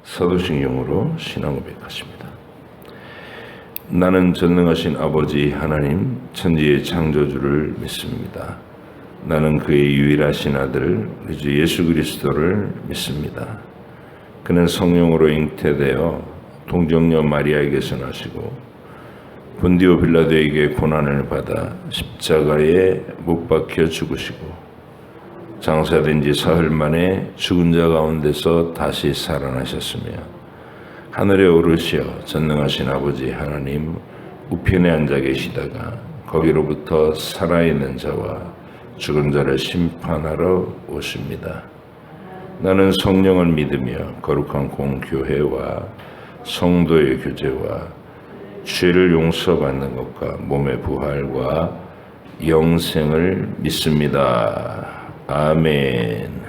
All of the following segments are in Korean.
사도신경으로 신앙 고백하십니다. 나는 전능하신 아버지 하나님 천지의 창조주를 믿습니다. 나는 그의 유일하신 아들 우리 주 예수 그리스도를 믿습니다. 그는 성령으로 잉태되어 동정녀 마리아에게서 나시고 본디오 빌라도에게 고난을 받아 십자가에 못 박혀 죽으시고 장사된 지 사흘 만에 죽은 자 가운데서 다시 살아나셨으며 하늘에 오르시어 전능하신 아버지 하나님 우편에 앉아 계시다가 거기로부터 살아있는 자와 죽은 자를 심판하러 오십니다. 나는 성령을 믿으며 거룩한 공교회와 성도의 교제와 죄를 용서받는 것과 몸의 부활과 영생을 믿습니다. 아멘.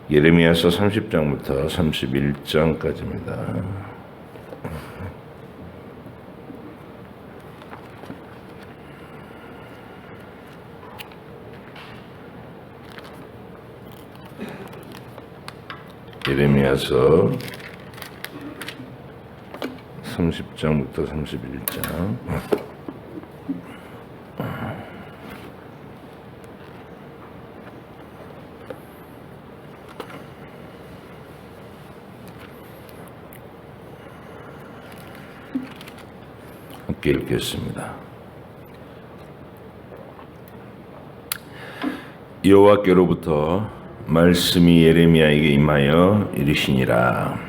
예레미야서 30장부터 31장까지입니다. 예레미야서 30장부터 31장. 함께 읽겠습니다. 여호와께로부터 말씀이 예레미야에게 임하여 이르시니라.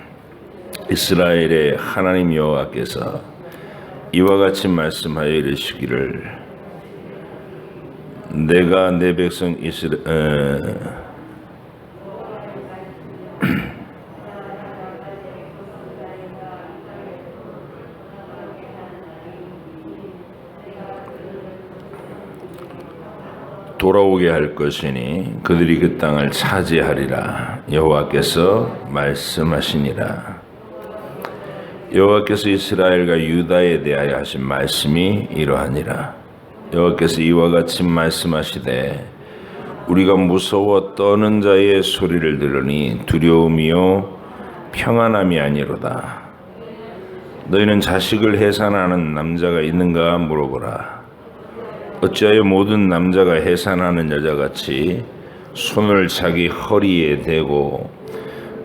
이스라엘의 하나님 여호와께서 이와 같이 말씀하여 이르시기를 내가 내 백성 돌아오게 할 것이니 그들이 그 땅을 차지하리라. 여호와께서 말씀하시니라. 여호와께서 이스라엘과 유다에 대하여 하신 말씀이 이러하니라. 여호와께서 이와 같이 말씀하시되 우리가 무서워 떠는 자의 소리를 들으니 두려움이요 평안함이 아니로다. 너희는 자식을 해산하는 남자가 있는가 물어보라. 어찌하여 모든 남자가 해산하는 여자같이 손을 자기 허리에 대고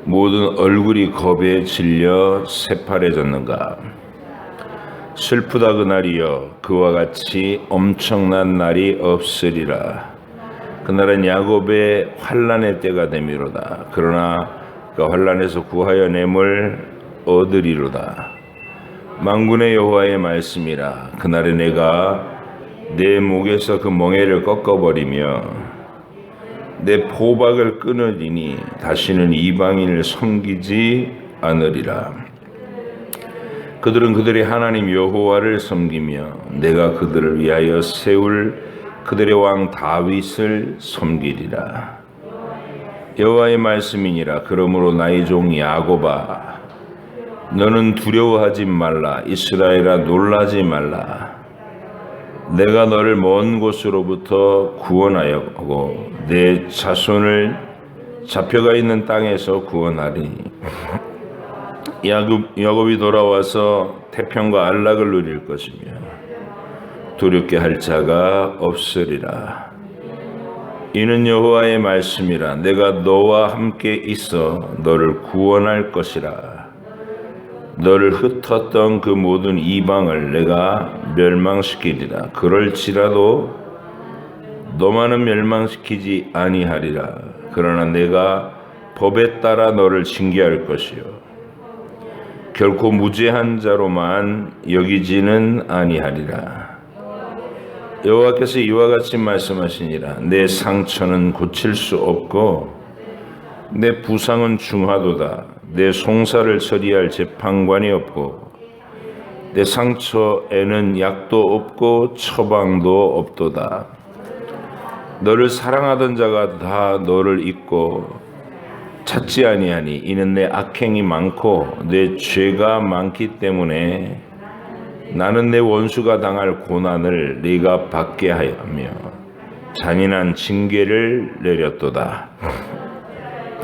모든 얼굴이 겁에 질려 새파래졌는가? 슬프다 그날이여 그와 같이 엄청난 날이 없으리라. 그날은 야곱의 환난의 때가 되미로다. 그러나 그 환난에서 구하여 냄을 얻으리로다. 만군의 여호와의 말씀이라. 그날에 내가 내 목에서 그 멍에를 꺾어버리며 내 포박을 끊으리니 다시는 이방인을 섬기지 않으리라. 그들은 그들의 하나님 여호와를 섬기며 내가 그들을 위하여 세울 그들의 왕 다윗을 섬기리라. 여호와의 말씀이니라. 그러므로 나의 종 야곱아 너는 두려워하지 말라. 이스라엘아 놀라지 말라. 내가 너를 먼 곳으로부터 구원하였고 내 자손을 잡혀가 있는 땅에서 구원하리니 야곱이 돌아와서 태평과 안락을 누릴 것이며 두렵게 할 자가 없으리라. 이는 여호와의 말씀이라. 내가 너와 함께 있어 너를 구원할 것이라. 너를 흩었던 그 모든 이방을 내가 멸망시키리라. 그럴지라도 너만은 멸망시키지 아니하리라. 그러나 내가 법에 따라 너를 징계할 것이요 결코 무죄한 자로만 여기지는 아니하리라. 여호와께서 이와 같이 말씀하시니라. 내 상처는 고칠 수 없고 내 부상은 중하도다. 내 송사를 처리할 재판관이 없고 내 상처에는 약도 없고 처방도 없도다. 너를 사랑하던 자가 다 너를 잊고 찾지 아니하니 이는 내 악행이 많고 내 죄가 많기 때문에 나는 내 원수가 당할 고난을 네가 받게 하며 잔인한 징계를 내렸도다.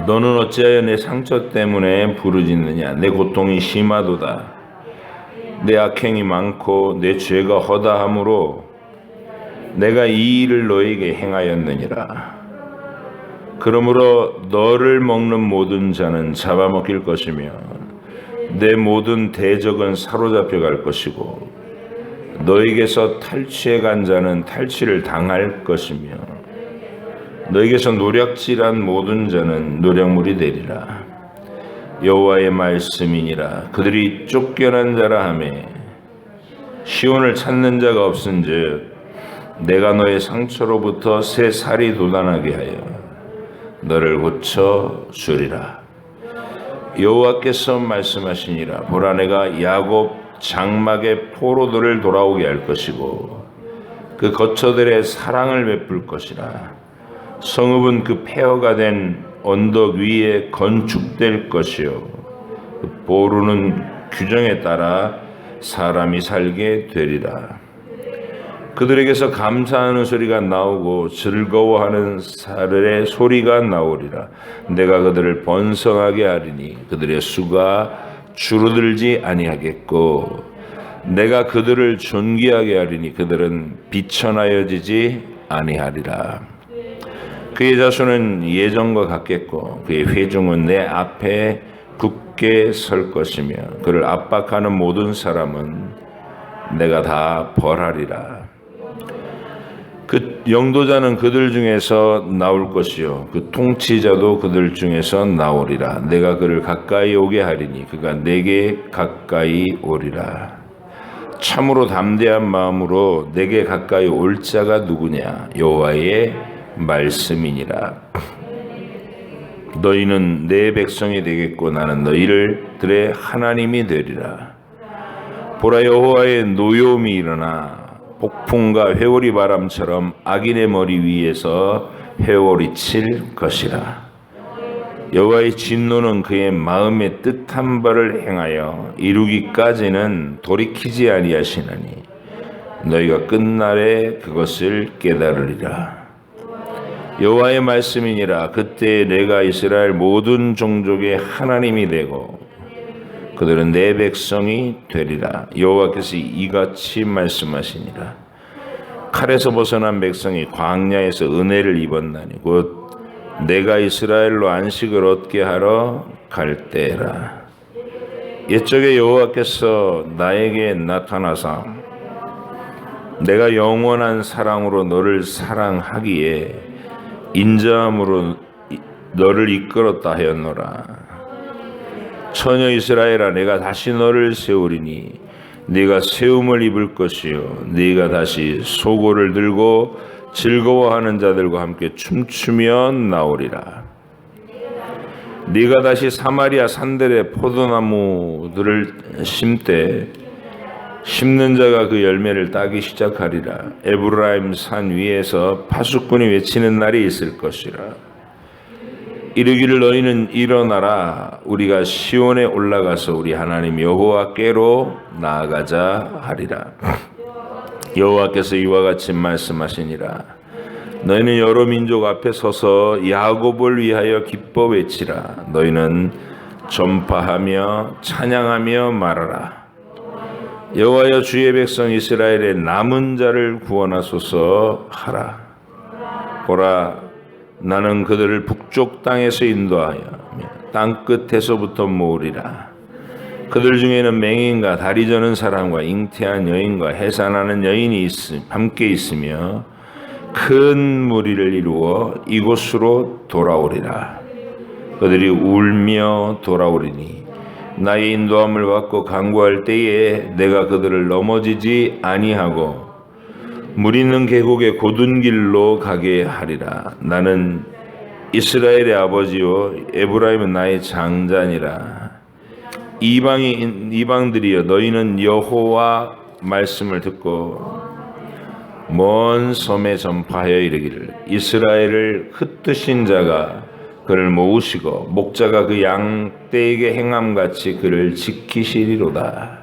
너는 어찌하여 내 상처 때문에 부르짖느냐? 내 고통이 심하도다. 내 악행이 많고 내 죄가 허다함으로 내가 이 일을 너에게 행하였느니라. 그러므로 너를 먹는 모든 자는 잡아먹힐 것이며 내 모든 대적은 사로잡혀 갈 것이고 너에게서 탈취해 간 자는 탈취를 당할 것이며 너에게서 노략질한 모든 자는 노략물이 되리라. 여호와의 말씀이니라. 그들이 쫓겨난 자라 하매 시온을 찾는 자가 없은즉 내가 너의 상처로부터 새 살이 돋아나게 하여 너를 고쳐 주리라. 여호와께서 말씀하시니라. 보라, 내가 야곱 장막의 포로들을 돌아오게 할 것이고 그 거처들의 사랑을 베풀 것이라. 성읍은 그 폐허가 된 언덕 위에 건축될 것이요 그 보루는 규정에 따라 사람이 살게 되리라. 그들에게서 감사하는 소리가 나오고 즐거워하는 사르의 소리가 나오리라. 내가 그들을 번성하게 하리니 그들의 수가 줄어들지 아니하겠고 내가 그들을 존귀하게 하리니 그들은 비천하여지지 아니하리라. 그의 자손은 예전과 같겠고 그의 회중은 내 앞에 굳게 설 것이며 그를 압박하는 모든 사람은 내가 다 벌하리라. 그 영도자는 그들 중에서 나올 것이요 그 통치자도 그들 중에서 나오리라. 내가 그를 가까이 오게 하리니 그가 내게 가까이 오리라. 참으로 담대한 마음으로 내게 가까이 올 자가 누구냐? 여호와의 말씀이니라. 너희는 내 백성이 되겠고 나는 너희들의 하나님이 되리라. 보라, 여호와의 노여움이 일어나 폭풍과 회오리 바람처럼 악인의 머리 위에서 회오리 칠 것이라. 여호와의 진노는 그의 마음의 뜻한 바를 행하여 이루기까지는 돌이키지 아니하시나니 너희가 끝날에 그것을 깨달으리라. 여호와의 말씀이니라. 그때 내가 이스라엘 모든 종족의 하나님이 되고 그들은 내 백성이 되리라. 여호와께서 이같이 말씀하시니라. 칼에서 벗어난 백성이 광야에서 은혜를 입었나니 곧 내가 이스라엘로 안식을 얻게 하러 갈 때라. 옛적에 여호와께서 나에게 나타나사 내가 영원한 사랑으로 너를 사랑하기에 인자함으로 너를 이끌었다 하였노라. 처녀 이스라엘아, 내가 다시 너를 세우리니 네가 세움을 입을 것이요 네가 다시 소고를 들고 즐거워하는 자들과 함께 춤추며 나오리라. 네가 다시 사마리아 산들의 포도나무들을 심되 심는 자가 그 열매를 따기 시작하리라. 에브라임 산 위에서 파수꾼이 외치는 날이 있을 것이라. 이르기를 너희는 일어나라. 우리가 시온에 올라가서 우리 하나님 여호와께로 나아가자 하리라. 여호와께서 이와 같이 말씀하시니라. 너희는 여러 민족 앞에 서서 야곱을 위하여 기뻐 외치라. 너희는 전파하며 찬양하며 말하라. 여호와여, 주의 백성 이스라엘의 남은 자를 구원하소서 하라. 보라, 나는 그들을 북쪽 땅에서 인도하여 땅 끝에서부터 모으리라. 그들 중에는 맹인과 다리 저는 사람과 잉태한 여인과 해산하는 여인이 함께 있으며 큰 무리를 이루어 이곳으로 돌아오리라. 그들이 울며 돌아오리니 나의 인도함을 받고 간구할 때에 내가 그들을 넘어지지 아니하고 물 있는 계곡의 곧은 길로 가게 하리라. 나는 이스라엘의 아버지요 에브라임은 나의 장자니라. 이방들이여, 너희는 여호와 말씀을 듣고 먼 섬에 전파하여 이르기를 이스라엘을 흩으신 자가 그를 모으시고 목자가 그 양떼에게 행함같이 그를 지키시리로다.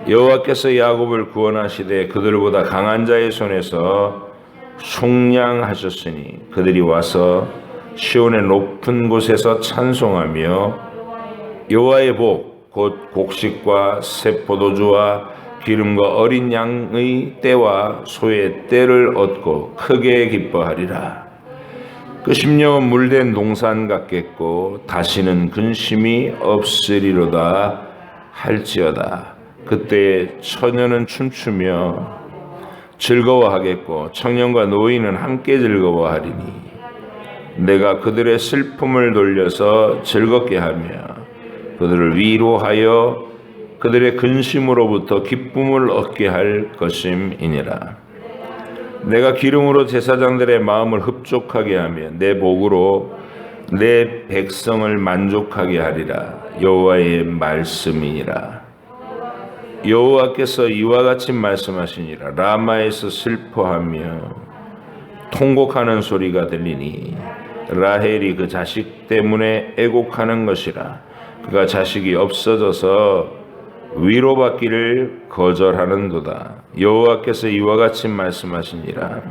여호와께서 야곱을 구원하시되 그들보다 강한 자의 손에서 속량하셨으니 그들이 와서 시온의 높은 곳에서 찬송하며 여호와의 복 곧 곡식과 새 포도주와 기름과 어린 양의 때와 소의 때를 얻고 크게 기뻐하리라. 그 심령은 물된 동산 같겠고 다시는 근심이 없으리로다 할지어다. 그때 처녀는 춤추며 즐거워하겠고 청년과 노인은 함께 즐거워하리니 내가 그들의 슬픔을 돌려서 즐겁게 하며 그들을 위로하여 그들의 근심으로부터 기쁨을 얻게 할 것임이니라. 내가 기름으로 제사장들의 마음을 흡족하게 하며 내 복으로 내 백성을 만족하게 하리라. 여호와의 말씀이니라. 여호와께서 이와 같이 말씀하시니라. 라마에서 슬퍼하며 통곡하는 소리가 들리니 라헬이 그 자식 때문에 애곡하는 것이라. 그가 자식이 없어져서 위로받기를 거절하는도다. 여호와께서 이와 같이 말씀하시니라.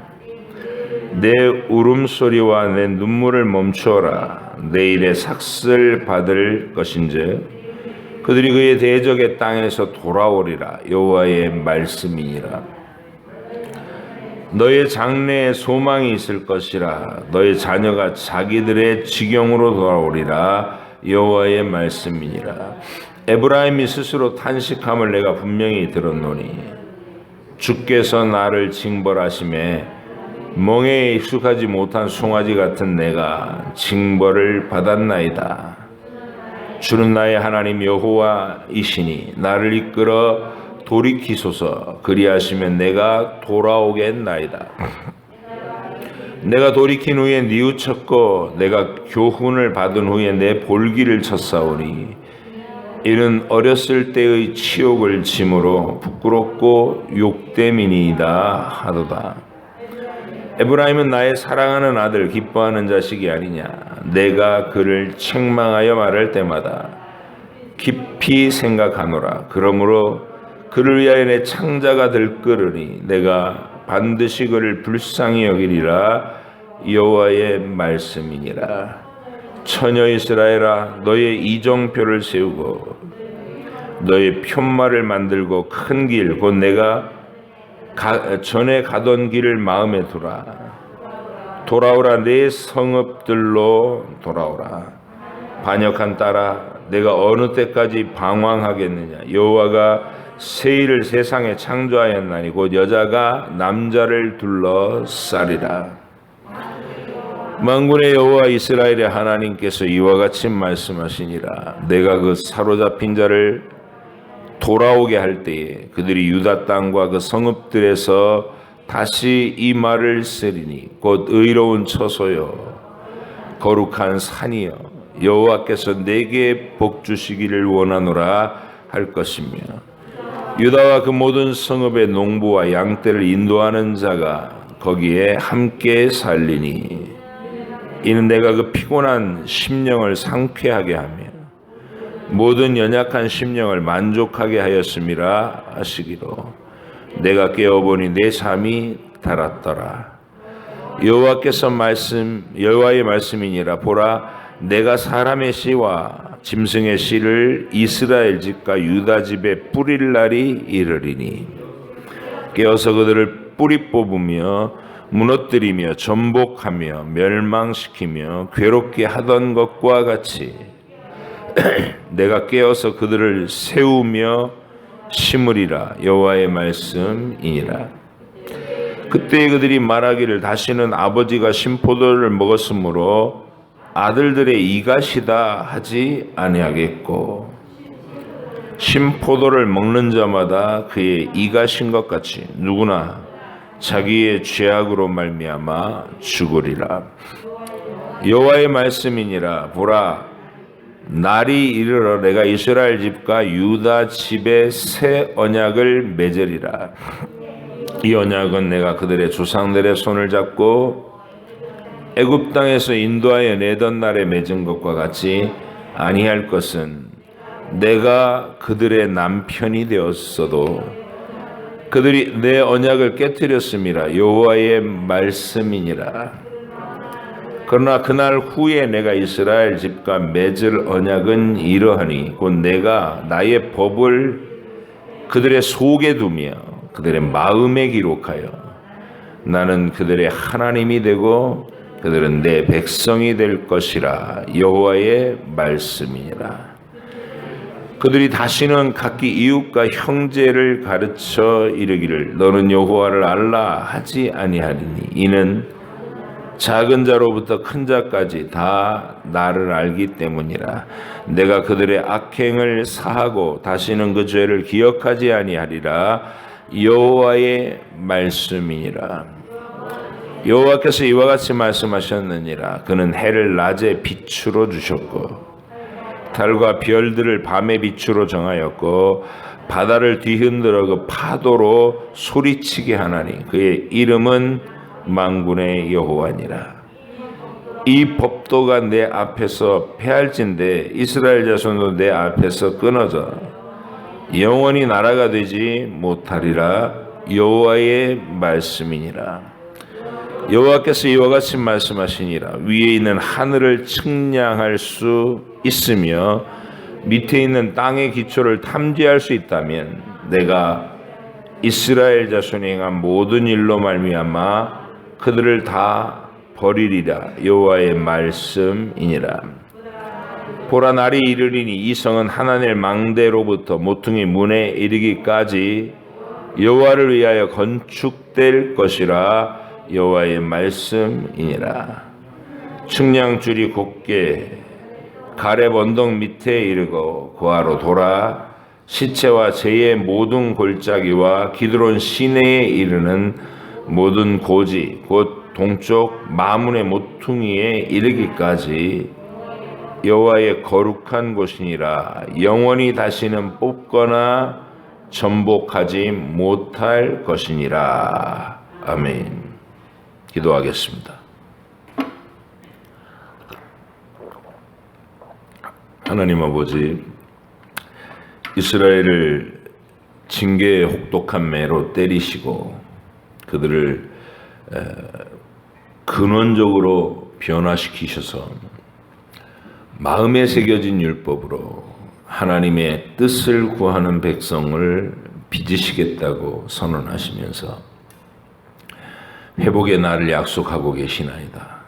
내 울음소리와 내 눈물을 멈추어라. 내일의 삭슬 받을 것인즉 그들이 그의 대적의 땅에서 돌아오리라. 여호와의 말씀이니라. 너의 장래에 소망이 있을 것이라. 너의 자녀가 자기들의 지경으로 돌아오리라. 여호와의 말씀이니라. 에브라임이 스스로 탄식함을 내가 분명히 들었노니 주께서 나를 징벌하심에 멍에에 익숙하지 못한 송아지 같은 내가 징벌을 받았나이다. 주는 나의 하나님 여호와이시니 나를 이끌어 돌이키소서. 그리하시면 내가 돌아오겠나이다. 내가 돌이킨 후에 뉘우쳤고 내가 교훈을 받은 후에 내 볼기를 쳤사오니 이는 어렸을 때의 치욕을 짐으로 부끄럽고 욕됨이니이다 하도다. 에브라임은 나의 사랑하는 아들 기뻐하는 자식이 아니냐. 내가 그를 책망하여 말할 때마다 깊이 생각하노라. 그러므로 그를 위하여 내 창자가 들끓으니 내가 반드시 그를 불쌍히 여기리라. 여호와의 말씀이니라. 처녀 이스라엘아, 너의 이정표를 세우고 너의 편말을 만들고 큰 길 곧 내가 전에 가던 길을 마음에 두라. 돌아오라. 내 성읍들로 돌아오라. 반역한 딸아, 내가 어느 때까지 방황하겠느냐. 여호와가 새 일을 세상에 창조하였나니 곧 여자가 남자를 둘러싸리라. 만군의 여호와 이스라엘의 하나님께서 이와 같이 말씀하시니라. 내가 그 사로잡힌 자를 돌아오게 할 때에 그들이 유다 땅과 그 성읍들에서 다시 이 말을 쓰리니 곧 의로운 처소여 거룩한 산이여 여호와께서 내게 복 주시기를 원하노라 할 것이며 유다와 그 모든 성읍의 농부와 양떼를 인도하는 자가 거기에 함께 살리니 이는 내가 그 피곤한 심령을 상쾌하게 하며 모든 연약한 심령을 만족하게 하였음이라 하시기로 내가 깨어보니 내 잠이 달았더라. 여호와의 말씀이니라. 보라, 내가 사람의 씨와 짐승의 씨를 이스라엘 집과 유다 집에 뿌릴 날이 이르리니 깨어서 그들을 뿌리 뽑으며 무너뜨리며 전복하며 멸망시키며 괴롭게 하던 것과 같이 내가 깨어서 그들을 세우며 심으리라. 여호와의 말씀이니라. 그때 그들이 말하기를 다시는 아버지가 신포도를 먹었으므로 아들들의 이갓이다 하지 아니하겠고 신포도를 먹는 자마다 그의 이갓인 것 같이 누구나 자기의 죄악으로 말미암아 죽으리라. 여호와의 말씀이니라. 보라, 날이 이르러 내가 이스라엘 집과 유다 집에 새 언약을 맺으리라. 이 언약은 내가 그들의 조상들의 손을 잡고 애굽 땅에서 인도하여 내던 날에 맺은 것과 같이 아니할 것은 내가 그들의 남편이 되었어도 그들이 내 언약을 깨뜨렸음이라. 여호와의 말씀이니라. 그러나 그날 후에 내가 이스라엘 집과 맺을 언약은 이러하니 곧 내가 나의 법을 그들의 속에 두며 그들의 마음에 기록하여 나는 그들의 하나님이 되고 그들은 내 백성이 될 것이라. 여호와의 말씀이니라. 그들이 다시는 각기 이웃과 형제를 가르쳐 이르기를 너는 여호와를 알라 하지 아니하리니 이는 작은 자로부터 큰 자까지 다 나를 알기 때문이라. 내가 그들의 악행을 사하고 다시는 그 죄를 기억하지 아니하리라. 여호와의 말씀이니라. 여호와께서 이와 같이 말씀하셨느니라. 그는 해를 낮에 빛으로 주셨고 달과 별들을 밤의 빛으로 정하였고 바다를 뒤흔들어 그 파도로 소리치게 하나니 그의 이름은 만군의 여호와니라. 이 법도가 내 앞에서 폐할진대 이스라엘 자손도 내 앞에서 끊어져 영원히 나라가 되지 못하리라. 여호와의 말씀이니라. 여호와께서 이와 같이 말씀하시니라. 위에 있는 하늘을 측량할 수 있으며 밑에 있는 땅의 기초를 탐지할 수 있다면 내가 이스라엘 자손이 행한 모든 일로 말미암아 그들을 다 버리리라. 여호와의 말씀이니라. 보라 날이 이르리니 이 성은 하나님의 망대로부터 모퉁이 문에 이르기까지 여호와를 위하여 건축될 것이라. 여호와의 말씀이니라. 측량줄이 곧게 가렙 언덕 밑에 이르고 고아로 돌아 시체와 제의 모든 골짜기와 기드론 시내에 이르는 모든 고지 곧 동쪽 마문의 모퉁이에 이르기까지 여호와의 거룩한 곳이니라. 영원히 다시는 뽑거나 전복하지 못할 것이니라. 아멘. 기도하겠습니다. 하나님 아버지, 이스라엘을 징계의 혹독한 매로 때리시고 그들을 근원적으로 변화시키셔서 마음에 새겨진 율법으로 하나님의 뜻을 구하는 백성을 빚으시겠다고 선언하시면서 회복의 날을 약속하고 계시나이다.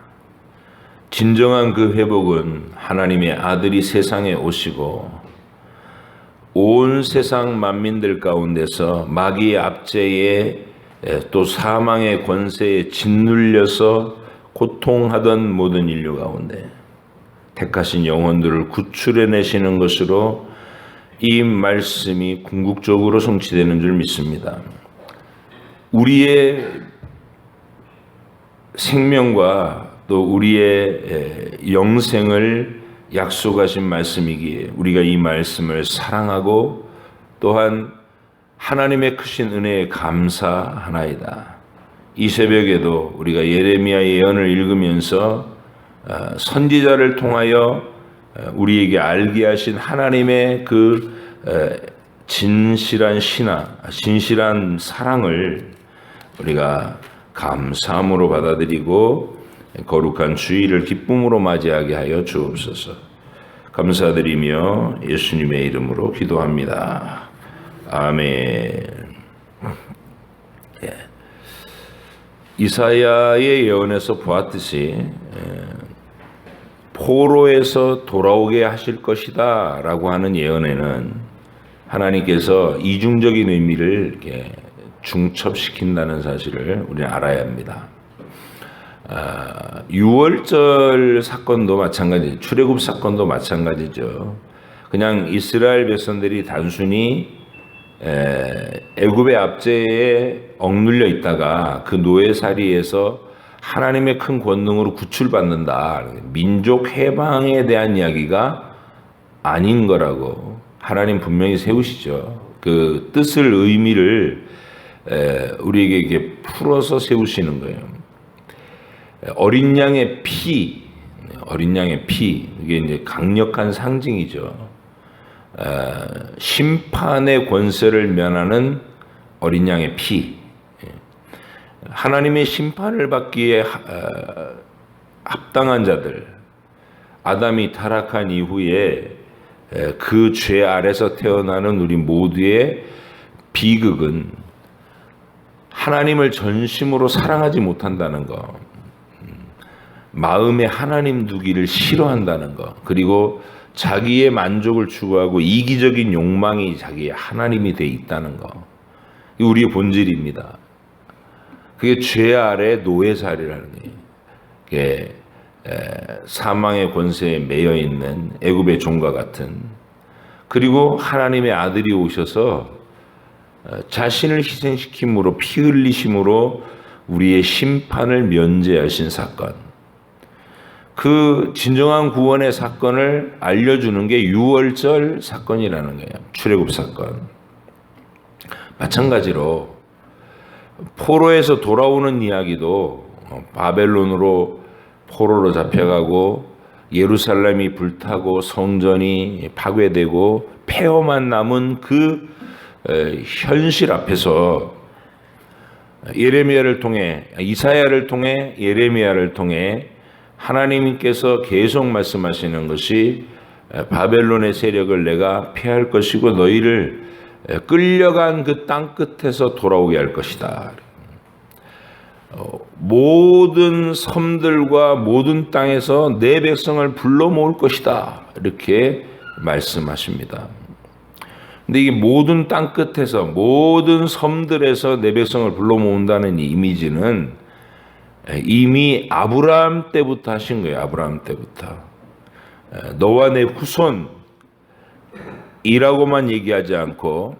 진정한 그 회복은 하나님의 아들이 세상에 오시고 온 세상 만민들 가운데서 마귀의 압제에 또 사망의 권세에 짓눌려서 고통하던 모든 인류 가운데 택하신 영혼들을 구출해내시는 것으로 이 말씀이 궁극적으로 성취되는 줄 믿습니다. 우리의 생명과 또 우리의 영생을 약속하신 말씀이기에 우리가 이 말씀을 사랑하고 또한 하나님의 크신 은혜에 감사하나이다. 이 새벽에도 우리가 예레미야 예언을 읽으면서 선지자를 통하여 우리에게 알게 하신 하나님의 그 진실한 신앙, 진실한 사랑을 우리가 감사함으로 받아들이고 거룩한 주일을 기쁨으로 맞이하게 하여 주옵소서. 감사드리며 예수님의 이름으로 기도합니다. 아멘. 이사야의 예언에서 보았듯이 포로에서 돌아오게 하실 것이다 라고 하는 예언에는 하나님께서 이중적인 의미를 이렇게 중첩시킨다는 사실을 우리는 알아야 합니다. 유월절 사건도 마찬가지, 출애굽 사건도 마찬가지죠. 그냥 이스라엘 백성들이 단순히 애굽의 압제에 억눌려 있다가 그 노예살이에서 하나님의 큰 권능으로 구출받는다. 민족 해방에 대한 이야기가 아닌 거라고 하나님 분명히 세우시죠. 그 뜻을, 의미를 우리에게 이렇게 풀어서 세우시는 거예요. 어린 양의 피, 이게 이제 강력한 상징이죠. 심판의 권세를 면하는 어린 양의 피. 하나님의 심판을 받기에 합당한 자들, 아담이 타락한 이후에 그 죄 아래서 태어나는 우리 모두의 비극은 하나님을 전심으로 사랑하지 못한다는 거, 마음에 하나님 두기를 싫어한다는 거, 그리고 자기의 만족을 추구하고 이기적인 욕망이 자기의 하나님이 돼 있다는 거. 이게 우리의 본질입니다. 그게 죄 아래 노예살이라는 거예요. 그게 사망의 권세에 매여 있는 애굽의 종과 같은, 그리고 하나님의 아들이 오셔서 자신을 희생시킴으로 피 흘리심으로 우리의 심판을 면제하신 사건, 그 진정한 구원의 사건을 알려주는 게 유월절 사건이라는 거예요. 출애굽 사건. 마찬가지로 포로에서 돌아오는 이야기도 바벨론으로 포로로 잡혀가고 예루살렘이 불타고 성전이 파괴되고 폐허만 남은 그 현실 앞에서 예레미야를 통해, 이사야를 통해, 예레미야를 통해 하나님께서 계속 말씀하시는 것이 바벨론의 세력을 내가 폐할 것이고 너희를 끌려간 그 땅 끝에서 돌아오게 할 것이다. 모든 섬들과 모든 땅에서 내 백성을 불러 모을 것이다. 이렇게 말씀하십니다. 근데 이게 모든 땅 끝에서, 모든 섬들에서 내 백성을 불러 모은다는 이 이미지는 이미 아브라함 때부터 하신 거예요. 아브라함 때부터. 너와 내 후손이라고만 얘기하지 않고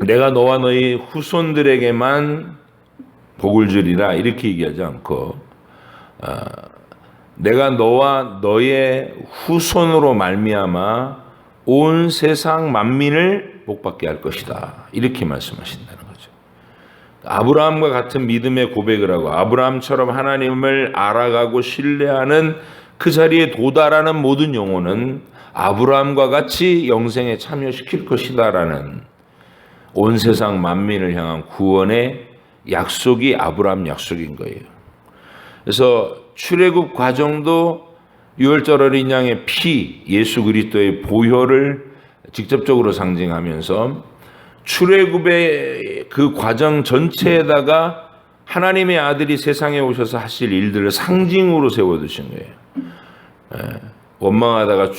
내가 너와 너희 후손들에게만 복을 주리라 이렇게 얘기하지 않고 내가 너와 너의 후손으로 말미암아 온 세상 만민을 복받게 할 것이다. 이렇게 말씀하신다는 거죠. 아브라함과 같은 믿음의 고백을 하고 아브라함처럼 하나님을 알아가고 신뢰하는 그 자리에 도달하는 모든 영혼은 아브라함과 같이 영생에 참여시킬 것이다라는 온 세상 만민을 향한 구원의 약속이 아브라함 약속인 거예요. 그래서 출애굽 과정도 유월절 어린 양의 피, 예수 그리스도의 보혈을 직접적으로 상징하면서 출애굽의 그 과정 전체에다가 하나님의 아들이 세상에 오셔서 하실 일들을 상징으로 세워두신 거예요. 원망하다가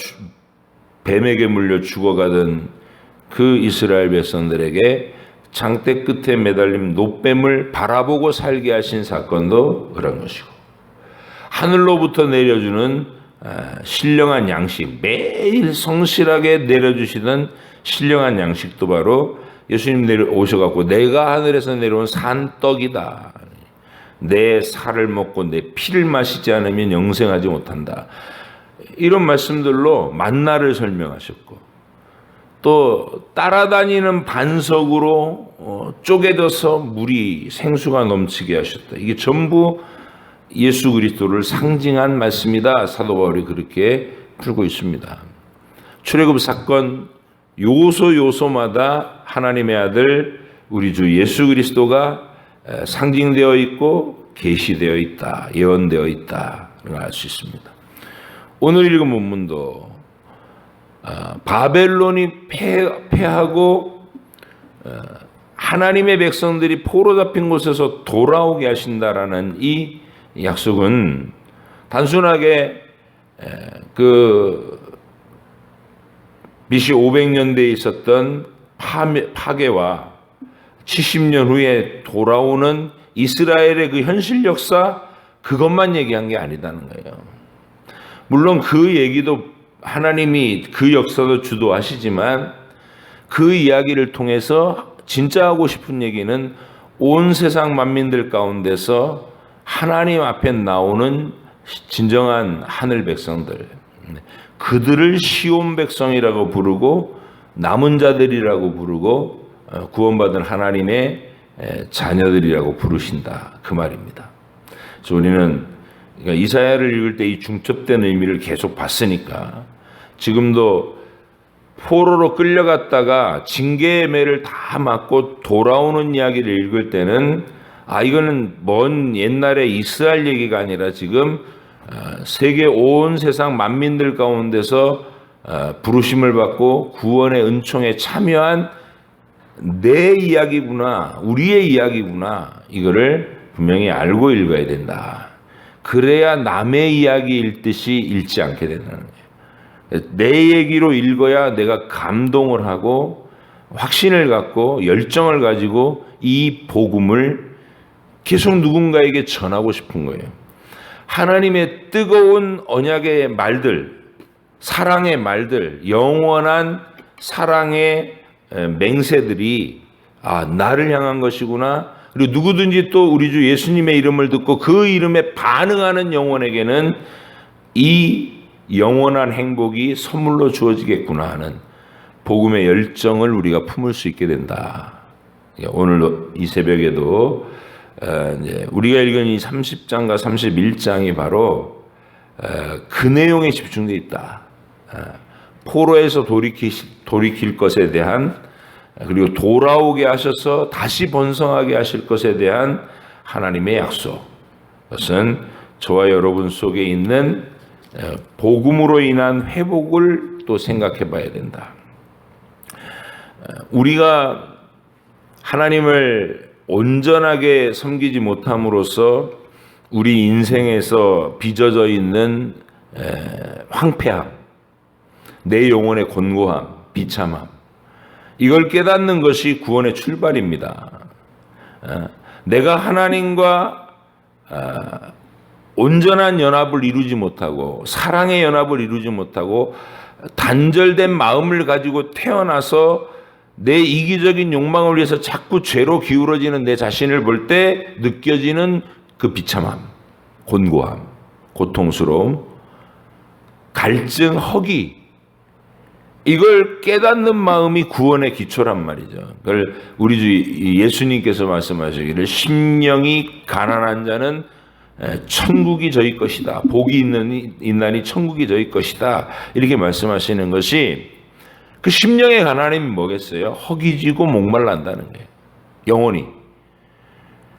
뱀에게 물려 죽어가던 그 이스라엘 백성들에게 장대 끝에 매달린 노뱀을 바라보고 살게 하신 사건도 그런 것이고, 하늘로부터 내려주는 신령한 양식, 매일 성실하게 내려주시던 신령한 양식도 바로 예수님 오셔갖고 내가 하늘에서 내려온 산떡이다. 내 살을 먹고 내 피를 마시지 않으면 영생하지 못한다. 이런 말씀들로 만나를 설명하셨고, 또 따라다니는 반석으로 쪼개져서 물이 생수가 넘치게 하셨다. 이게 전부 예수 그리스도를 상징한 말씀이다. 사도 바울이 그렇게 풀고 있습니다. 출애굽 사건 요소마다 하나님의 아들 우리 주 예수 그리스도가 상징되어 있고 계시되어 있다, 예언되어 있다 알 수 있습니다. 오늘 읽은 본문도 바벨론이 패하고 하나님의 백성들이 포로 잡힌 곳에서 돌아오게 하신다라는 이 약속은 단순하게 그 BC 500년대에 있었던 파괴와 70년 후에 돌아오는 이스라엘의 그 현실 역사 그것만 얘기한 게 아니다는 거예요. 물론 그 얘기도 하나님이 그 역사도 주도하시지만 그 이야기를 통해서 진짜 하고 싶은 얘기는 온 세상 만민들 가운데서 하나님 앞에 나오는 진정한 하늘 백성들, 그들을 시온 백성이라고 부르고 남은 자들이라고 부르고 구원받은 하나님의 자녀들이라고 부르신다, 그 말입니다. 그래서 우리는 그러니까 이사야를 읽을 때 이 중첩된 의미를 계속 봤으니까 지금도 포로로 끌려갔다가 징계의 매를 다 맞고 돌아오는 이야기를 읽을 때는 이거는 먼 옛날의 이스라엘 얘기가 아니라 지금 세계 온 세상 만민들 가운데서 부르심을 받고 구원의 은총에 참여한 내 이야기구나, 우리의 이야기구나, 이거를 분명히 알고 읽어야 된다. 그래야 남의 이야기 읽듯이 읽지 않게 된다는 거예요. 내 얘기로 읽어야 내가 감동을 하고 확신을 갖고 열정을 가지고 이 복음을 계속 누군가에게 전하고 싶은 거예요. 하나님의 뜨거운 언약의 말들, 사랑의 말들, 영원한 사랑의 맹세들이 나를 향한 것이구나. 그리고 누구든지 또 우리 주 예수님의 이름을 듣고 그 이름에 반응하는 영혼에게는 이 영원한 행복이 선물로 주어지겠구나 하는 복음의 열정을 우리가 품을 수 있게 된다. 오늘 이 새벽에도 우리가 읽은 이 30장과 31장이 바로 그 내용에 집중되어 있다. 포로에서 돌이킬 것에 대한, 그리고 돌아오게 하셔서 다시 번성하게 하실 것에 대한 하나님의 약속. 그것은 저와 여러분 속에 있는 복음으로 인한 회복을 또 생각해 봐야 된다. 우리가 하나님을 온전하게 섬기지 못함으로써 우리 인생에서 빚어져 있는 황폐함, 내 영혼의 곤고함, 비참함, 이걸 깨닫는 것이 구원의 출발입니다. 내가 하나님과 온전한 연합을 이루지 못하고 사랑의 연합을 이루지 못하고 단절된 마음을 가지고 태어나서 내 이기적인 욕망을 위해서 자꾸 죄로 기울어지는 내 자신을 볼 때 느껴지는 그 비참함, 곤고함, 고통스러움, 갈증, 허기, 이걸 깨닫는 마음이 구원의 기초란 말이죠. 그걸 우리 주 예수님께서 말씀하시기를 심령이 가난한 자는 천국이 저희 것이다. 복이 있나니 천국이 저희 것이다. 이렇게 말씀하시는 것이, 그 심령의 가난함이 뭐겠어요? 허기지고 목말란다는 거예요. 영혼이.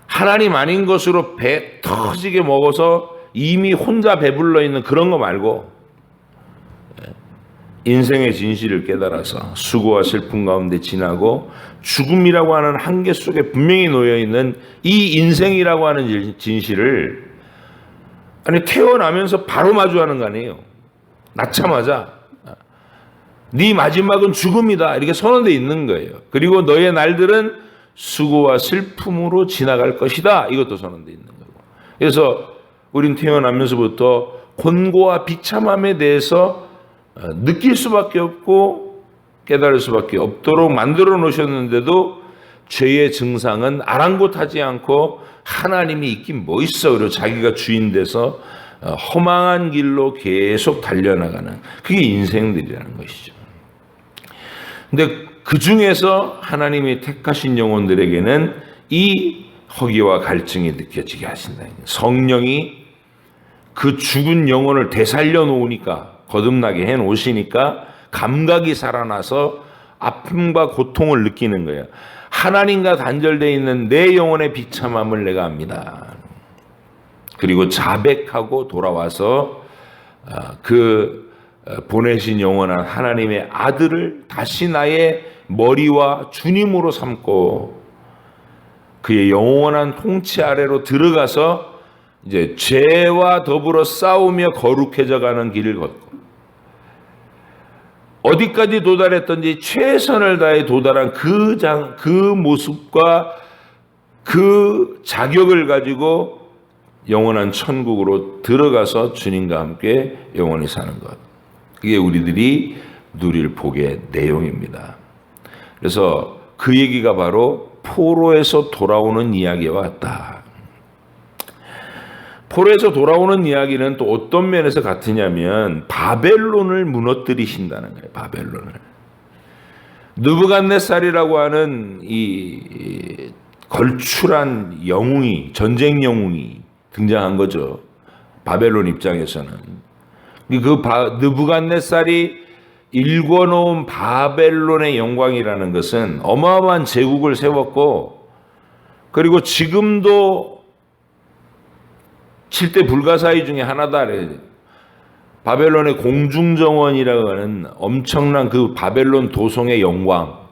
하나님 아닌 것으로 배 터지게 먹어서 이미 혼자 배불러 있는 그런 거 말고, 인생의 진실을 깨달아서 수고와 슬픔 가운데 지나고 죽음이라고 하는 한계 속에 분명히 놓여있는 이 인생이라고 하는 진실을 태어나면서 바로 마주하는 거 아니에요. 낳자마자 네 마지막은 죽음이다 이렇게 선언되어 있는 거예요. 그리고 너의 날들은 수고와 슬픔으로 지나갈 것이다, 이것도 선언되어 있는 거고. 그래서 우린 태어나면서부터 곤고와 비참함에 대해서 느낄 수밖에 없고 깨달을 수밖에 없도록 만들어 놓으셨는데도 죄의 증상은 아랑곳하지 않고 하나님이 있긴 뭐 있어, 그리고 자기가 주인 돼서 허망한 길로 계속 달려나가는, 그게 인생들이라는 것이죠. 근데 그 중에서 하나님이 택하신 영혼들에게는 이 허기와 갈증이 느껴지게 하신다. 성령이 그 죽은 영혼을 되살려 놓으니까, 거듭나게 해 놓으시니까 감각이 살아나서 아픔과 고통을 느끼는 거예요. 하나님과 단절되어 있는 내 영혼의 비참함을 내가 압니다. 그리고 자백하고 돌아와서 그 보내신 영원한 하나님의 아들을 다시 나의 머리와 주님으로 삼고 그의 영원한 통치 아래로 들어가서 이제 죄와 더불어 싸우며 거룩해져 가는 길을 걷고, 어디까지 도달했던지 최선을 다해 도달한 그 모습과 그 자격을 가지고 영원한 천국으로 들어가서 주님과 함께 영원히 사는 것, 그게 우리들이 누릴 복의 내용입니다. 그래서 그 얘기가 바로 포로에서 돌아오는 이야기와 같다. 포로에서 돌아오는 이야기는 또 어떤 면에서 같으냐면 바벨론을 무너뜨리신다는 거예요. 바벨론을. 느부갓네살이라고 하는 이 걸출한 영웅이, 전쟁 영웅이 등장한 거죠. 바벨론 입장에서는. 그 느부갓네살이 일궈놓은 바벨론의 영광이라는 것은 어마어마한 제국을 세웠고, 그리고 지금도 7대 불가사의 중에 하나다. 바벨론의 공중정원이라고 하는 엄청난 그 바벨론 도성의 영광.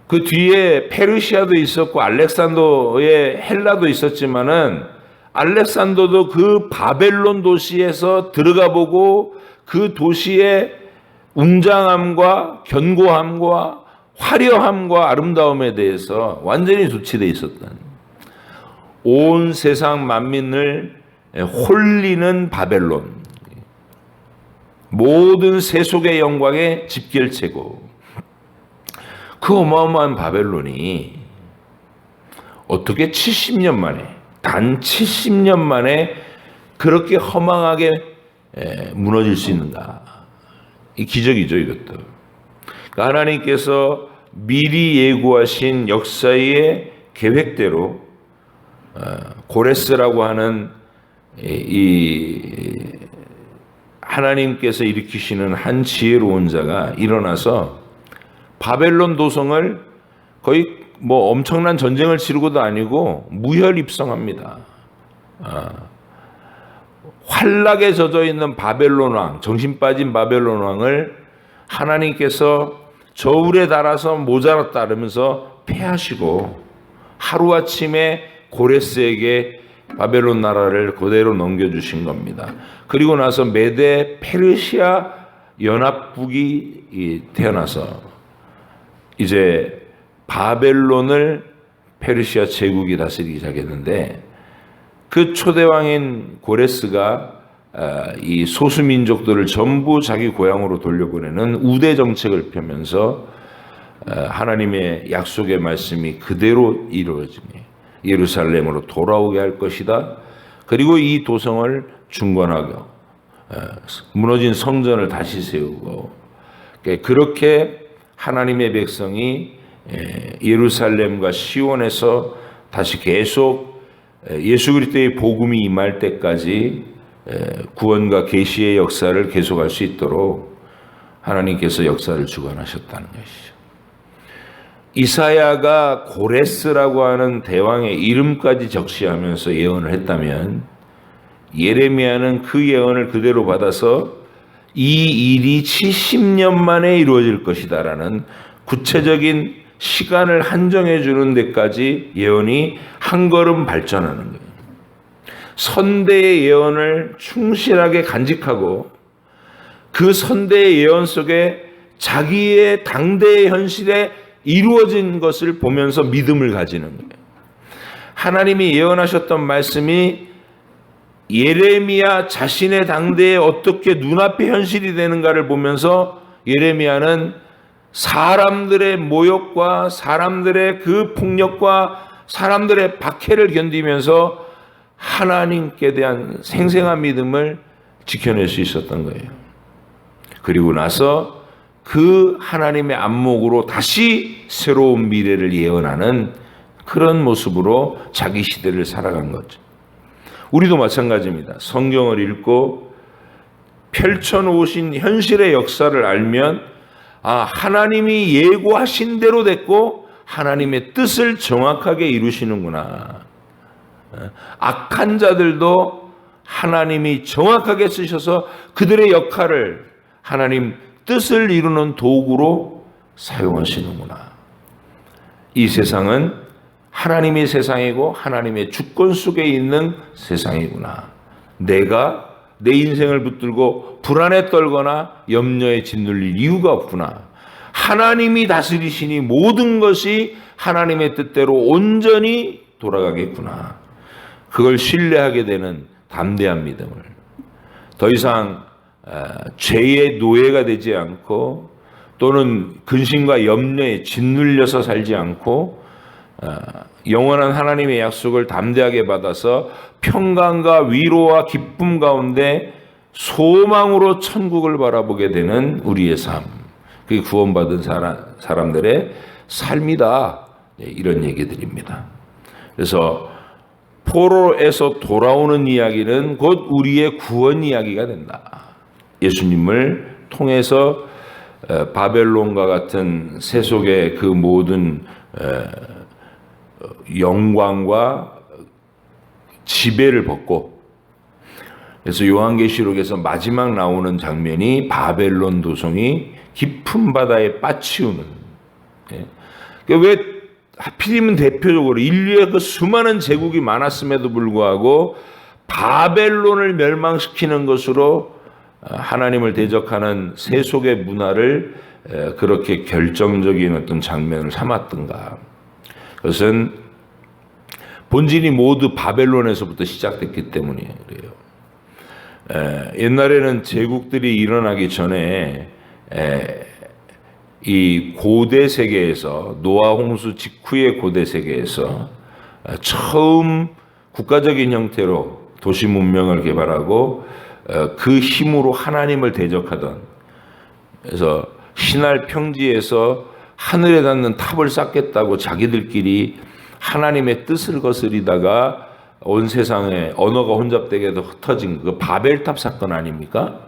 그 뒤에 페르시아도 있었고 알렉산더의 헬라도 있었지만은 알렉산더도 그 바벨론 도시에서 들어가 보고 그 도시의 웅장함과 견고함과 화려함과 아름다움에 대해서 완전히 도취되어 있었던, 온 세상 만민을 홀리는 바벨론, 모든 세속의 영광의 집결체고, 그 어마어마한 바벨론이 어떻게 70년 만에, 단 70년 만에 그렇게 허망하게 무너질 수 있는가? 이 기적이죠, 이것도. 그러니까 하나님께서 미리 예고하신 역사의 계획대로 고레스라고 하는 이 하나님께서 일으키시는 한 지혜로운 자가 일어나서 바벨론 도성을 거의 뭐 엄청난 전쟁을 치르고도 아니고 무혈입성합니다. 환락에 젖어 있는 바벨론 왕, 정신 빠진 바벨론 왕을 하나님께서 저울에 달아서 모자랐다 그러면서 패하시고 하루아침에 고레스에게 바벨론 나라를 그대로 넘겨주신 겁니다. 그리고 나서 메데 페르시아 연합국이 태어나서 이제 바벨론을 페르시아 제국이 다스리기 시작했는데, 그 초대왕인 고레스가 이 소수민족들을 전부 자기 고향으로 돌려보내는 우대 정책을 펴면서 하나님의 약속의 말씀이 그대로 이루어지니 예루살렘으로 돌아오게 할 것이다. 그리고 이 도성을 중건하고 무너진 성전을 다시 세우고, 그렇게 하나님의 백성이 예루살렘과 시온에서 다시 계속 예수 그리스도의 복음이 임할 때까지 구원과 계시의 역사를 계속할 수 있도록 하나님께서 역사를 주관하셨다는 것이죠. 이사야가 고레스라고 하는 대왕의 이름까지 적시하면서 예언을 했다면, 예레미야는 그 예언을 그대로 받아서 이 일이 70년 만에 이루어질 것이다라는 구체적인 시간을 한정해 주는 데까지 예언이 한 걸음 발전하는 거예요. 선대의 예언을 충실하게 간직하고 그 선대의 예언 속에 자기의 당대의 현실에 이루어진 것을 보면서 믿음을 가지는 거예요. 하나님이 예언하셨던 말씀이 예레미야 자신의 당대에 어떻게 눈앞에 현실이 되는가를 보면서 예레미야는 사람들의 모욕과 사람들의 그 폭력과 사람들의 박해를 견디면서 하나님께 대한 생생한 믿음을 지켜낼 수 있었던 거예요. 그리고 나서 그 하나님의 안목으로 다시 새로운 미래를 예언하는 그런 모습으로 자기 시대를 살아간 거죠. 우리도 마찬가지입니다. 성경을 읽고 펼쳐놓으신 현실의 역사를 알면, 하나님이 예고하신 대로 됐고 하나님의 뜻을 정확하게 이루시는구나. 악한 자들도 하나님이 정확하게 쓰셔서 그들의 역할을 하나님 뜻을 이루는 도구로 사용하시는구나. 이 세상은 하나님의 세상이고 하나님의 주권 속에 있는 세상이구나. 내가 내 인생을 붙들고 불안에 떨거나 염려에 짓눌릴 이유가 없구나. 하나님이 다스리시니 모든 것이 하나님의 뜻대로 온전히 돌아가겠구나. 그걸 신뢰하게 되는 담대한 믿음을, 더 이상 죄의 노예가 되지 않고 또는 근심과 염려에 짓눌려서 살지 않고 영원한 하나님의 약속을 담대하게 받아서 평강과 위로와 기쁨 가운데 소망으로 천국을 바라보게 되는 우리의 삶, 그게 구원받은 사람들의 삶이다. 이런 얘기들입니다. 그래서 포로에서 돌아오는 이야기는 곧 우리의 구원 이야기가 된다. 예수님을 통해서 바벨론과 같은 세속의 그 모든 영광과 지배를 벗고, 그래서 요한계시록에서 마지막 나오는 장면이 바벨론 도성이 깊은 바다에 빠치우는. 왜 하필이면 대표적으로 인류의 그 수많은 제국이 많았음에도 불구하고 바벨론을 멸망시키는 것으로 하나님을 대적하는 세속의 문화를 그렇게 결정적인 어떤 장면을 삼았던가. 그것은 본질이 모두 바벨론에서부터 시작됐기 때문이에요. 그래요. 옛날에는 제국들이 일어나기 전에 이 고대 세계에서, 노아 홍수 직후의 고대 세계에서 처음 국가적인 형태로 도시 문명을 개발하고 그 힘으로 하나님을 대적하던, 그래서 신할 평지에서 하늘에 닿는 탑을 쌓겠다고 자기들끼리 하나님의 뜻을 거스리다가 온 세상에 언어가 혼잡되게도 흩어진 그 바벨탑 사건 아닙니까?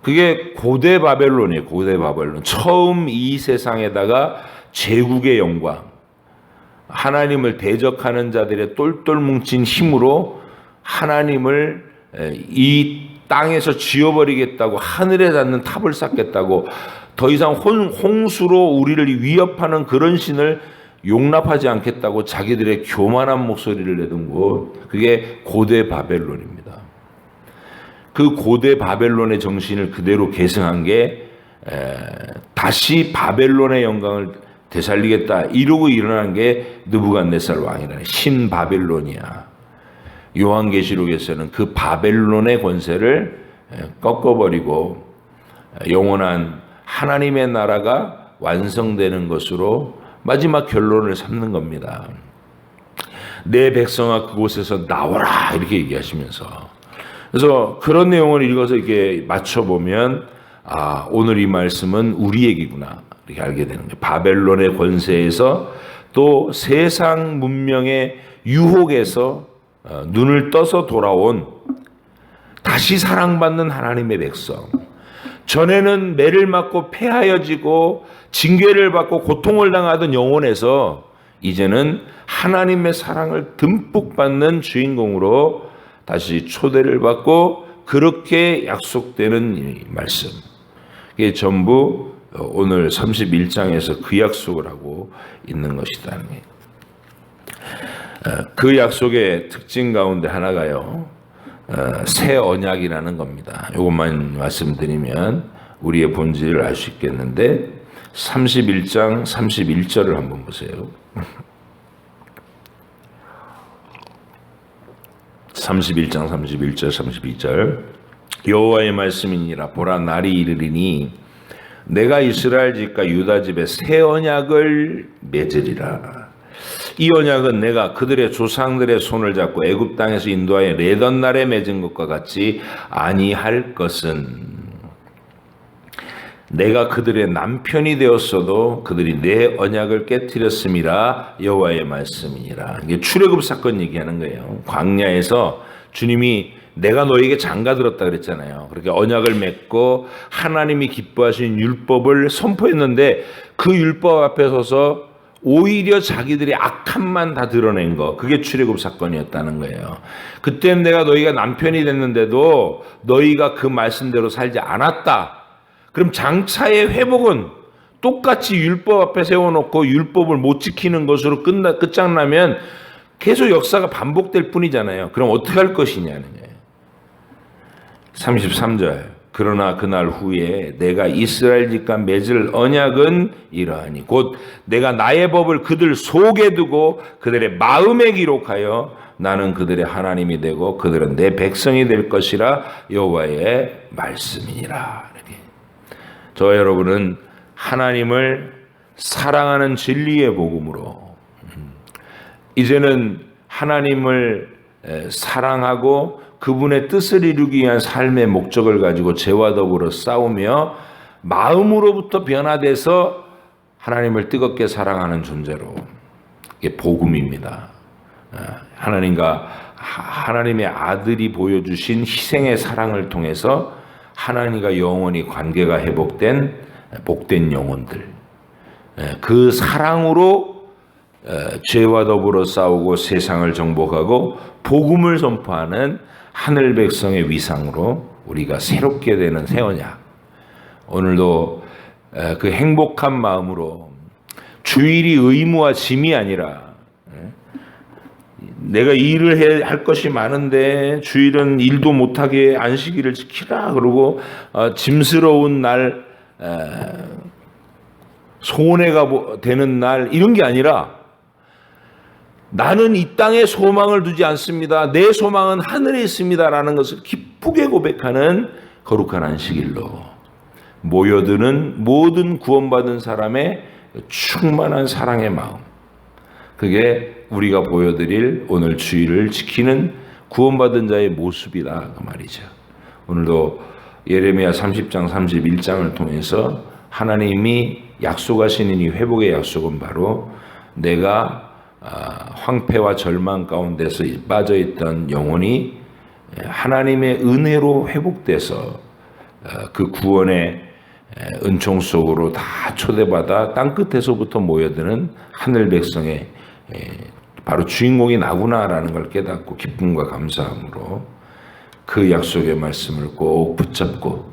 그게 고대 바벨론이에요. 고대 바벨론. 처음 이 세상에다가 제국의 영광, 하나님을 대적하는 자들의 똘똘 뭉친 힘으로 하나님을 이 땅에서 지워버리겠다고, 하늘에 닿는 탑을 쌓겠다고, 더 이상 홍수로 우리를 위협하는 그런 신을 용납하지 않겠다고 자기들의 교만한 목소리를 내던 곳, 그게 고대 바벨론입니다. 그 고대 바벨론의 정신을 그대로 계승한 게 다시 바벨론의 영광을 되살리겠다 이러고 일어난 게 느부갓네살 왕이라는 신바벨론이야. 요한계시록에서는 그 바벨론의 권세를 꺾어버리고 영원한 하나님의 나라가 완성되는 것으로 마지막 결론을 삼는 겁니다. 내 백성아 그곳에서 나오라 이렇게 얘기하시면서, 그래서 그런 내용을 읽어서 이렇게 맞춰보면 오늘 이 말씀은 우리 얘기구나 이렇게 알게 되는 거예요. 바벨론의 권세에서 또 세상 문명의 유혹에서 눈을 떠서 돌아온 다시 사랑받는 하나님의 백성, 전에는 매를 맞고 패하여지고 징계를 받고 고통을 당하던 영혼에서 이제는 하나님의 사랑을 듬뿍 받는 주인공으로 다시 초대를 받고 그렇게 약속되는 이 말씀, 이게 전부 오늘 31장에서 그 약속을 하고 있는 것이다. 그 약속의 특징 가운데 하나가요, 새 언약이라는 겁니다. 이것만 말씀드리면 우리의 본질을 알 수 있겠는데, 31장 31절을 한번 보세요. 31장 31절 32절 여호와의 말씀이니라. 보라, 날이 이르리니 내가 이스라엘 집과 유다 집에 새 언약을 맺으리라. 이 언약은 내가 그들의 조상들의 손을 잡고 애굽 땅에서 인도하여 내던 날에 맺은 것과 같이 아니할 것은, 내가 그들의 남편이 되었어도 그들이 내 언약을 깨뜨렸음이라. 여호와의 말씀이니라. 이게 출애굽 사건 얘기하는 거예요. 광야에서 주님이 내가 너에게 장가들었다 그랬잖아요. 그렇게 언약을 맺고 하나님이 기뻐하시는 율법을 선포했는데 그 율법 앞에 서서 오히려 자기들의 악함만 다 드러낸 거, 그게 출애굽 사건이었다는 거예요. 그때는 내가 너희가 남편이 됐는데도 너희가 그 말씀대로 살지 않았다. 그럼 장차의 회복은 똑같이 율법 앞에 세워놓고 율법을 못 지키는 것으로 끝장나면 계속 역사가 반복될 뿐이잖아요. 그럼 어떻게 할 것이냐는 거예요. 33절 그러나 그날 후에 내가 이스라엘 집과 맺을 언약은 이러하니 곧 내가 나의 법을 그들 속에 두고 그들의 마음에 기록하여 나는 그들의 하나님이 되고 그들은 내 백성이 될 것이라. 여호와의 말씀이니라. 이렇게. 저와 여러분은 하나님을 사랑하는 진리의 복음으로 이제는 하나님을 사랑하고 그분의 뜻을 이루기 위한 삶의 목적을 가지고 죄와 더불어 싸우며 마음으로부터 변화돼서 하나님을 뜨겁게 사랑하는 존재로, 이게 복음입니다. 하나님과 하나님의 아들이 보여주신 희생의 사랑을 통해서 하나님과 영원히 관계가 회복된 복된 영혼들, 그 사랑으로 죄와 더불어 싸우고 세상을 정복하고 복음을 선포하는 하늘 백성의 위상으로 우리가 새롭게 되는 새 언약. 오늘도 그 행복한 마음으로 주일이 의무와 짐이 아니라 내가 일을 할 것이 많은데 주일은 일도 못하게 안식일을 지키라 그러고 짐스러운 날 손해가 되는 날 이런 게 아니라 나는 이 땅에 소망을 두지 않습니다. 내 소망은 하늘에 있습니다라는 것을 기쁘게 고백하는 거룩한 안식일로 모여드는 모든 구원받은 사람의 충만한 사랑의 마음, 그게 우리가 보여드릴 오늘 주일을 지키는 구원받은 자의 모습이다 그 말이죠. 오늘도 예레미야 30장 31장을 통해서 하나님이 약속하시는 이 회복의 약속은 바로 내가 황폐와 절망 가운데서 빠져있던 영혼이 하나님의 은혜로 회복돼서 그 구원의 은총 속으로 다 초대받아 땅끝에서부터 모여드는 하늘 백성의 바로 주인공이 나구나라는 걸 깨닫고 기쁨과 감사함으로 그 약속의 말씀을 꼭 붙잡고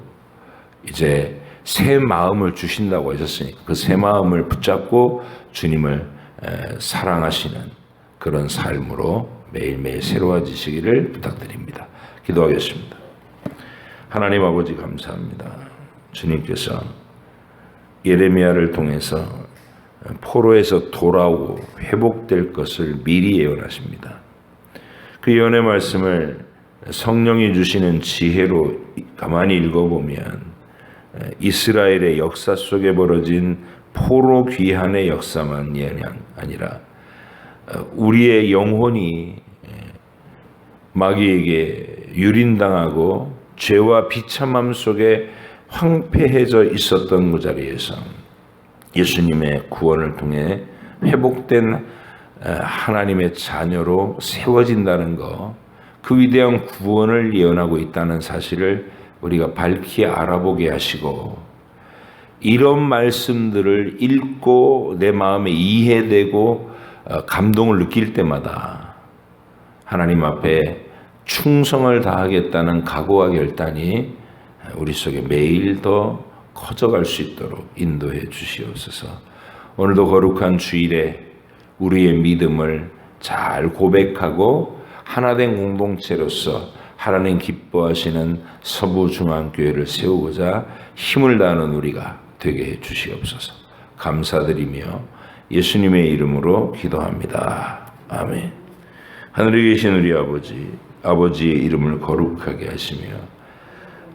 이제 새 마음을 주신다고 하셨으니까 그 새 마음을 붙잡고 주님을 사랑하시는 그런 삶으로 매일매일 새로워지시기를 부탁드립니다. 기도하겠습니다. 하나님 아버지 감사합니다. 주님께서 예레미야를 통해서 포로에서 돌아오고 회복될 것을 미리 예언하십니다. 그 예언의 말씀을 성령이 주시는 지혜로 가만히 읽어보면 이스라엘의 역사 속에 벌어진 포로 귀환의 역사만 아니라 우리의 영혼이 마귀에게 유린당하고 죄와 비참함 속에 황폐해져 있었던 그 자리에서 예수님의 구원을 통해 회복된 하나님의 자녀로 세워진다는 것, 그 위대한 구원을 예언하고 있다는 사실을 우리가 밝히 알아보게 하시고 이런 말씀들을 읽고 내 마음에 이해되고 감동을 느낄 때마다 하나님 앞에 충성을 다하겠다는 각오와 결단이 우리 속에 매일 더 커져갈 수 있도록 인도해 주시옵소서. 오늘도 거룩한 주일에 우리의 믿음을 잘 고백하고 하나된 공동체로서 하나님 기뻐하시는 서부중앙교회를 세우고자 힘을 다하는 우리가 되게 해 주시옵소서. 감사드리며 예수님의 이름으로 기도합니다. 아멘. 하늘에 계신 우리 아버지의 이름을 거룩하게 하시며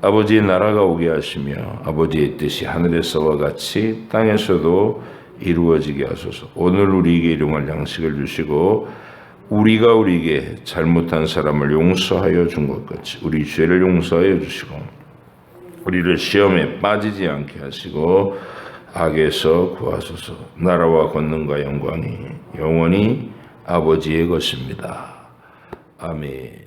아버지의 나라가 오게 하시며 아버지의 뜻이 하늘에서와 같이 땅에서도 이루어지게 하소서. 오늘 우리에게 일용할 양식을 주시고 우리가 우리에게 잘못한 사람을 용서하여 준 것 같이 우리 죄를 용서하여 주시고 우리를 시험에 빠지지 않게 하시고 악에서 구하소서. 나라와 권능과 영광이 영원히 아버지의 것입니다. 아멘.